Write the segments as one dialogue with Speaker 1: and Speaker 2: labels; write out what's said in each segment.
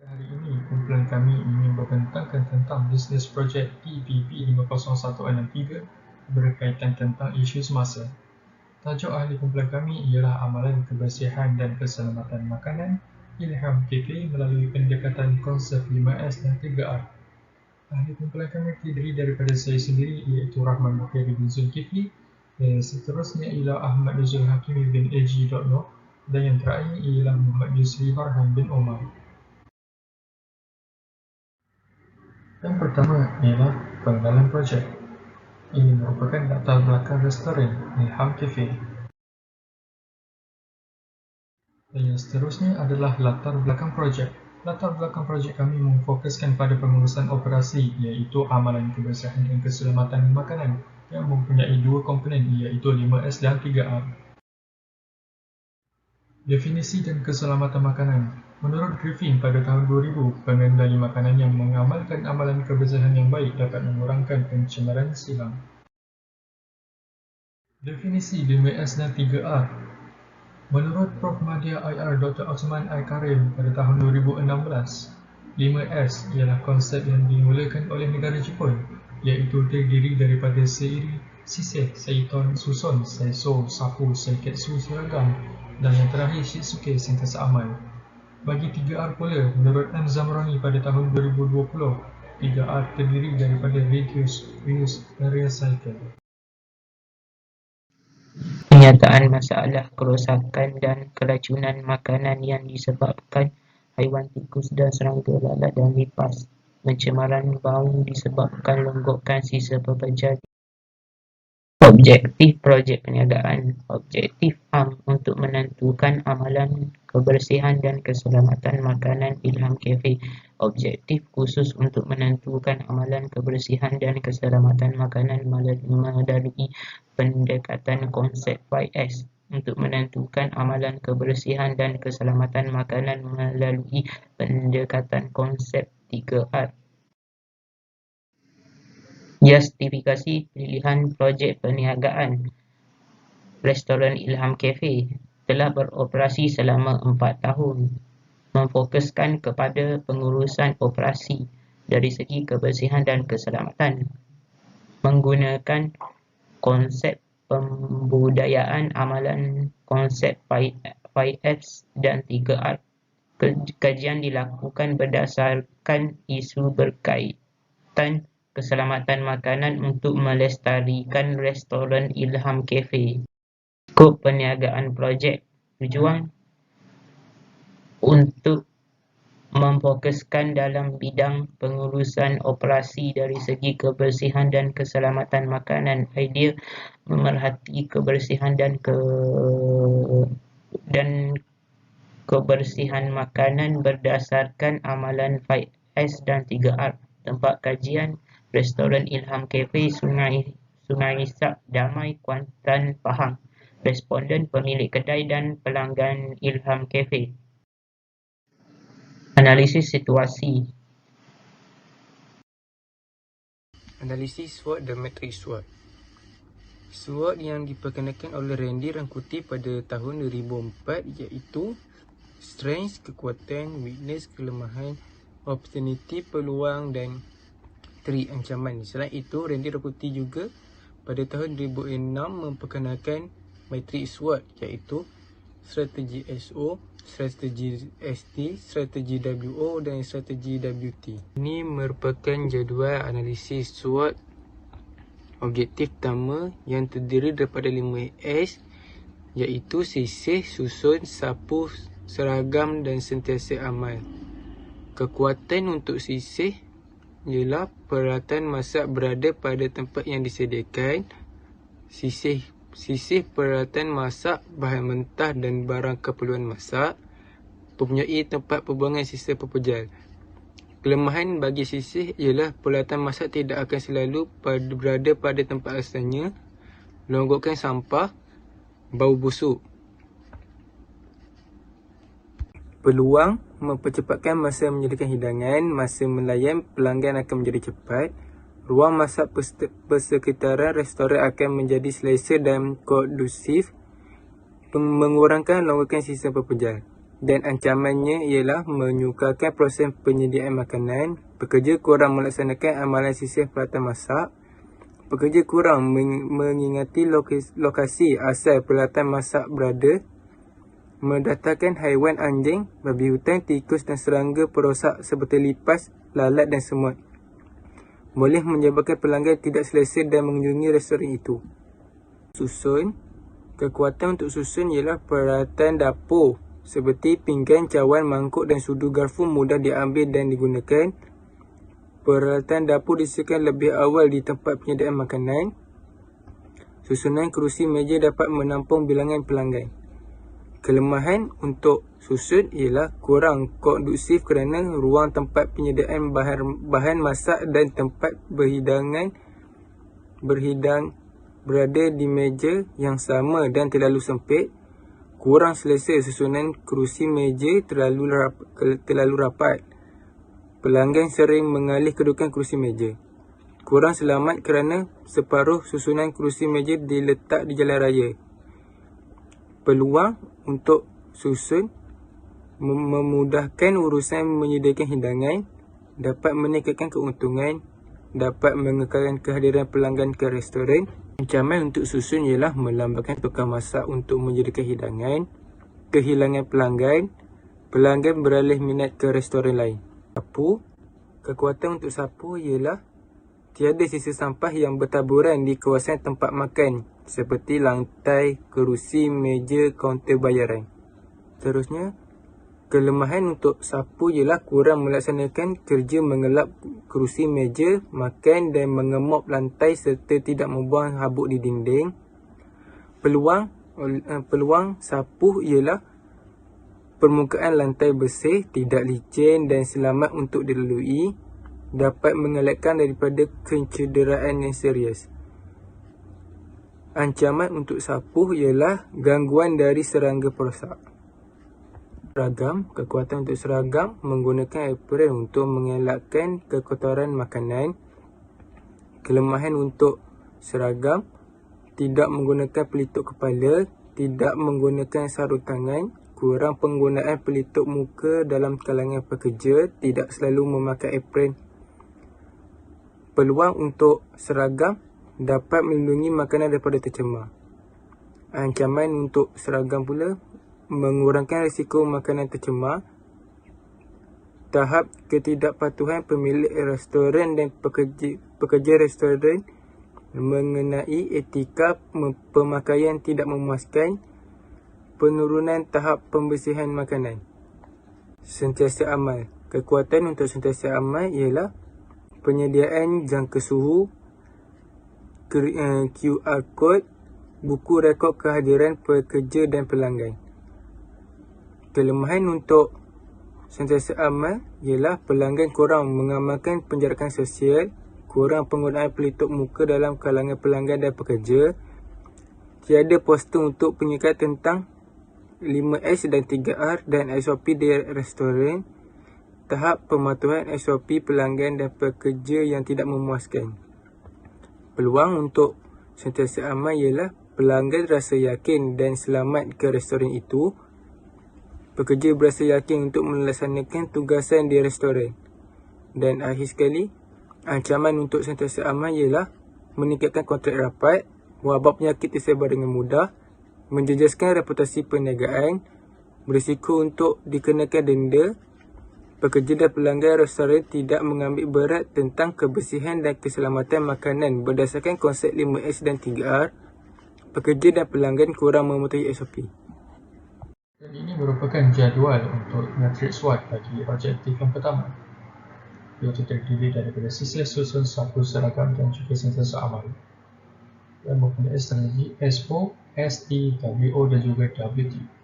Speaker 1: Hari ini, kumpulan kami ingin membentangkan tentang bisnes projek PPP50163 berkaitan tentang isu semasa. Tajuk ahli kumpulan kami ialah Amalan Kebersihan dan Keselamatan Makanan Ilham Cafe melalui pendekatan konsep 5S dan 3R. Ahli kumpulan kami terdiri daripada saya sendiri iaitu Rahman Mukhiri bin Zulkifli, dan seterusnya ialah Ahmad Nuzul Hakimi bin AG.Noh, dan yang terakhir ialah Muhammad Yusri Farhan bin Omar. Yang pertama ialah pengenalan projek. Ini merupakan latar belakang restoran Ilham Cafe. Dan yang seterusnya adalah latar belakang projek. Latar belakang projek kami memfokuskan pada pengurusan operasi iaitu amalan kebersihan dan keselamatan makanan yang mempunyai dua komponen iaitu 5S dan 3R. Definisi dan keselamatan makanan. Menurut briefing pada tahun 2000, pengendali makanan yang mengamalkan amalan kebersihan yang baik dapat mengurangkan pencemaran silam. Definisi 5S dan 3R. Menurut Prof. Madya IR Dr. Osman I. Karim pada tahun 2016, 5S ialah konsep yang dimulakan oleh negara Jepun, iaitu terdiri daripada seiri siseh, seiton, susun, seiso, sapu, seiketsu, seragam, dan yang terakhir shitsuke, sentiasa aman. Bagi 3R pula, menurut M. Zamrani pada tahun 2020, 3R terdiri daripada reduce, reuse, dan recycle.
Speaker 2: Penyataan masalah kerosakan dan keracunan makanan yang disebabkan haiwan tikus dan serangga lalat dan lipas. Pencemaran bau disebabkan longgokan sisa pekerja. Objektif projek perniagaan. Objektif untuk menentukan amalan kebersihan dan keselamatan makanan Ilham Cafe. Objektif khusus untuk menentukan amalan kebersihan dan keselamatan makanan melalui pendekatan konsep 5S. Untuk menentukan amalan kebersihan dan keselamatan makanan melalui pendekatan konsep 3R. Justifikasi pilihan projek perniagaan. Restoran Ilham Cafe telah beroperasi selama 4 tahun, memfokuskan kepada pengurusan operasi dari segi kebersihan dan keselamatan, menggunakan konsep pembudayaan amalan konsep 5S dan 3R. Kajian dilakukan berdasarkan isu berkaitan keselamatan makanan untuk melestarikan restoran Ilham Cafe. Skop perniagaan projek. Tujuan untuk memfokuskan dalam bidang pengurusan operasi dari segi kebersihan dan keselamatan makanan. Idea memerhati kebersihan dan kebersihan makanan berdasarkan amalan 5S dan 3R. Tempat kajian Restoran Ilham Cafe, Sungai Isak, Damai, Kuantan, Pahang. Responden pemilik kedai dan pelanggan Ilham Cafe. Analisis situasi.
Speaker 3: Analisis SWOT dan matrik SWOT. SWOT yang diperkenalkan oleh Randy Rangkuti pada tahun 2004 iaitu strength, kekuatan, weakness, kelemahan, opportunity, peluang, dan threat, ancaman. Selain itu, Randy Rangkuti juga pada tahun 2006 memperkenalkan matrik SWOT iaitu strategi SO, strategi ST, strategi WO dan strategi WT. Ini merupakan jadual analisis SWOT. Objektif pertama yang terdiri daripada 5S iaitu sisih, susun, sapu, seragam dan sentiasa aman. Kekuatan untuk sisih ialah peralatan masak berada pada tempat yang disediakan. Sisih peralatan masak, bahan mentah dan barang keperluan masak. Mempunyai tempat pembuangan sisa pepejal. Kelemahan bagi sisih ialah peralatan masak tidak akan selalu berada pada tempat asalnya, melonggokkan sampah, bau busuk. Peluang mempercepatkan masa menyediakan hidangan, masa melayan pelanggan akan menjadi cepat. Ruang masak persekitaran restoran akan menjadi selesa dan kondusif, mengurangkan longgokan sisa pepejal. dan ancamannya ialah menyukarkan proses penyediaan makanan, pekerja kurang melaksanakan amalan sisir peralatan masak, pekerja kurang mengingati lokasi asal peralatan masak berada, mendatangkan haiwan anjing, babi hutan, tikus dan serangga perosak seperti lipas, lalat dan semut, boleh menyebabkan pelanggan tidak selesa dan mengunjungi restoran itu. Susun. Kekuatan untuk susun ialah peralatan dapur seperti pinggan, cawan, mangkuk dan sudu garfu mudah diambil dan digunakan. Peralatan dapur disediakan lebih awal di tempat penyediaan makanan. Susunan kerusi meja dapat menampung bilangan pelanggan. Kelemahan untuk susun ialah kurang kondusif kerana ruang tempat penyediaan bahan masak dan tempat berhidang berada di meja yang sama dan terlalu sempit. Kurang selesa susunan kerusi meja terlalu rapat. Pelanggan sering mengalih kedudukan kerusi meja. Kurang selamat kerana separuh susunan kerusi meja diletak di jalan raya. Peluang untuk susun memudahkan urusan menyediakan hidangan, dapat meningkatkan keuntungan, dapat mengekalkan kehadiran pelanggan ke restoran. Ancaman untuk susun ialah melambatkan tukang masak untuk menyediakan hidangan, kehilangan pelanggan, pelanggan beralih minat ke restoran lain. Sapu. Kekuatan untuk sapu ialah tiada sisa sampah yang bertaburan di kawasan tempat makan seperti lantai, kerusi, meja, kaunter bayaran. Seterusnya, kelemahan untuk sapu ialah kurang melaksanakan kerja mengelap kerusi meja makan dan mengemop lantai serta tidak membuang habuk di dinding. Peluang sapu ialah permukaan lantai bersih, tidak licin dan selamat untuk dilalui, dapat mengelakkan daripada kecederaan yang serius. Ancaman untuk sapu ialah gangguan dari serangga perosak. Seragam. Kekuatan untuk seragam menggunakan apron untuk mengelakkan kekotoran makanan. Kelemahan untuk seragam tidak menggunakan pelitup kepala, tidak menggunakan sarung tangan, kurang penggunaan pelitup muka dalam kalangan pekerja, tidak selalu memakai apron. Peluang untuk seragam dapat melindungi makanan daripada tercemar. Ancaman untuk seragam pula mengurangkan risiko makanan tercemar. Tahap ketidakpatuhan pemilik restoran dan pekerja restoran mengenai etika pemakaian tidak memuaskan. Penurunan tahap pembersihan makanan. Sentiasa amal. Kekuatan untuk sentiasa amal ialah penyediaan jangka suhu, QR code, buku rekod kehadiran pekerja dan pelanggan. Kelemahan untuk sentiasa amal ialah pelanggan kurang mengamalkan penjarakan sosial, kurang penggunaan pelitup muka dalam kalangan pelanggan dan pekerja, tiada poster untuk penyekat tentang 5S dan 3R dan SOP di restoran, tahap pematuhan SOP pelanggan dan pekerja yang tidak memuaskan. Peluang untuk sentiasa aman ialah pelanggan rasa yakin dan selamat ke restoran itu, pekerja berasa yakin untuk melaksanakan tugasan di restoran. Dan akhir sekali, ancaman untuk sentiasa aman ialah meningkatkan kontrak rapat, wabak penyakit tersebar dengan mudah, menjejaskan reputasi perniagaan, berisiko untuk dikenakan denda. Pekerja dan pelanggan restoran tidak mengambil berat tentang kebersihan dan keselamatan makanan berdasarkan konsep 5S dan 3R. Pekerja dan pelanggan kurang mematuhi SOP.
Speaker 1: Dan ini merupakan jadual untuk matrik SWOT bagi objektif yang pertama, iaitu terdiri daripada sisir susun, sapu, seragam dan juga sentiasa amal, dan mempunyai strategi S4, ST, WO dan juga WT.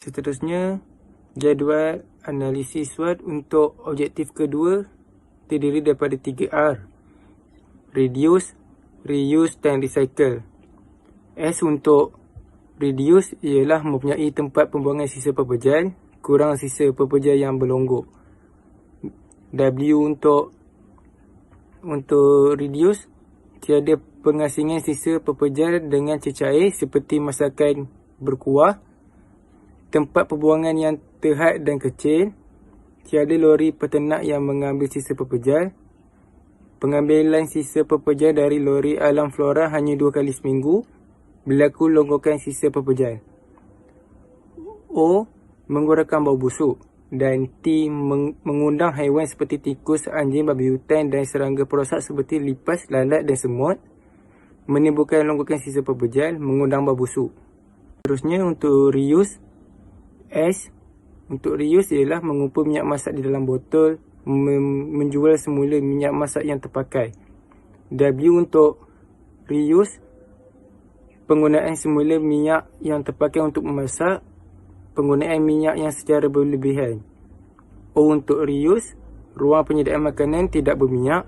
Speaker 3: Seterusnya, jadual analisis SWOT untuk objektif kedua terdiri daripada 3R. Reduce, Reuse dan Recycle. S untuk Reduce ialah mempunyai tempat pembuangan sisa pepejal, kurang sisa pepejal yang berlonggok. W untuk Reduce, tiada pengasingan sisa pepejal dengan cecair seperti masakan berkuah, tempat pembuangan yang terhad dan kecil, tiada lori peternak yang mengambil sisa pepejal, pengambilan sisa pepejal dari lori alam flora hanya 2 kali seminggu, berlaku longgokan sisa pepejal. O. Mengurangkan bau busuk. Dan T. Mengundang haiwan seperti tikus, anjing, babi hutan dan serangga perosak seperti lipas, lalat dan semut, menimbulkan longgokan sisa pepejal, mengundang bau busuk. Seterusnya untuk reuse, S. Untuk reuse ialah mengumpul minyak masak di dalam botol, menjual semula minyak masak yang terpakai. W untuk reuse, penggunaan semula minyak yang terpakai untuk memasak, penggunaan minyak yang secara berlebihan. O untuk reuse, ruang penyediaan makanan tidak berminyak,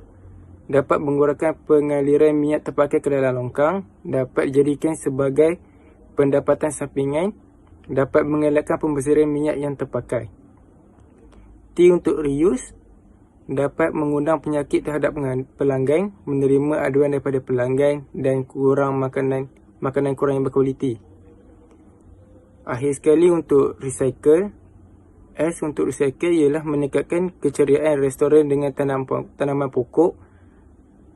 Speaker 3: dapat mengurangkan pengaliran minyak terpakai ke dalam longkang, dapat dijadikan sebagai pendapatan sampingan, dapat mengelakkan pembesarian minyak yang terpakai. T untuk reuse, dapat mengundang penyakit terhadap pelanggan, menerima aduan daripada pelanggan dan kurang makanan kurang yang berkualiti. Akhir sekali untuk recycle, S untuk recycle ialah meningkatkan keceriaan restoran dengan tanaman pokok,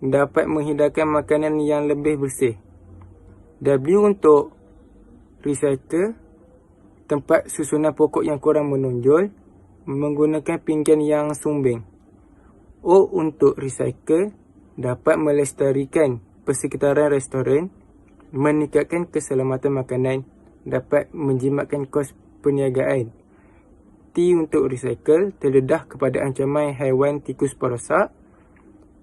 Speaker 3: dapat menghindarkan makanan yang lebih bersih. W untuk recycle, tempat susunan pokok yang kurang menonjol, menggunakan pinggan yang sumbing. O untuk recycle, dapat melestarikan persekitaran restoran, meningkatkan keselamatan makanan, dapat menjimatkan kos perniagaan. T untuk recycle, terdedah kepada ancaman haiwan tikus perosak,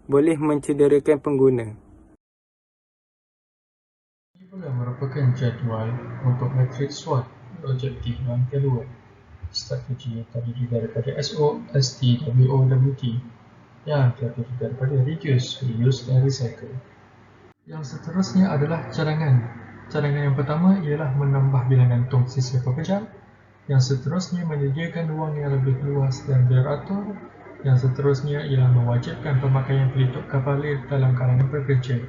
Speaker 3: boleh mencederakan pengguna.
Speaker 1: Ini pula merupakan jadual untuk matrik SWOT, objektif yang kedua. Strategi terdiri daripada SO, ST, WO, WT yang terdiri daripada reduce, reuse dan recycle. Yang seterusnya adalah cadangan. Cadangan yang pertama ialah menambah bilangan tong sisa pepejal. Yang seterusnya menyediakan ruang yang lebih luas dan beratur. Yang seterusnya ialah mewajibkan pemakaian pelitup kapal dalam kalangan pekerja.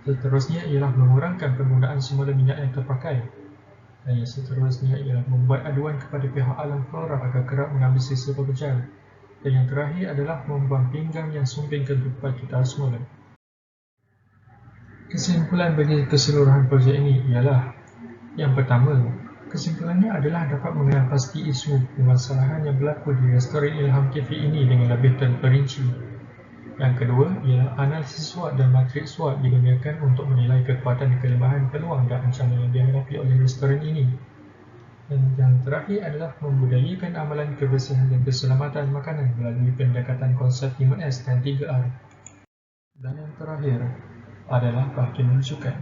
Speaker 1: Seterusnya ialah mengurangkan penggunaan semula minyak yang terpakai. Dan yang seterusnya ialah membuat aduan kepada pihak alam flora agar kerap mengambil sisa pepejal. Dan yang terakhir adalah membuang pinggang yang sumbing ke tempat kita semula. Kesimpulan bagi keseluruhan projek ini ialah: yang pertama, kesimpulannya adalah dapat mengenal pasti isu permasalahan yang berlaku di restoran Ilham Cafe ini dengan lebih terperinci. Yang kedua ialah analisis SWOT dan matrik SWOT digunakan untuk menilai kekuatan, kelemahan, peluang dan ancaman yang dihadapi oleh restoran ini. Dan yang terakhir adalah membudayakan amalan kebersihan dan keselamatan makanan melalui pendekatan konsep 5S dan 3R. Dan yang terakhir adalah bahagian rujukan.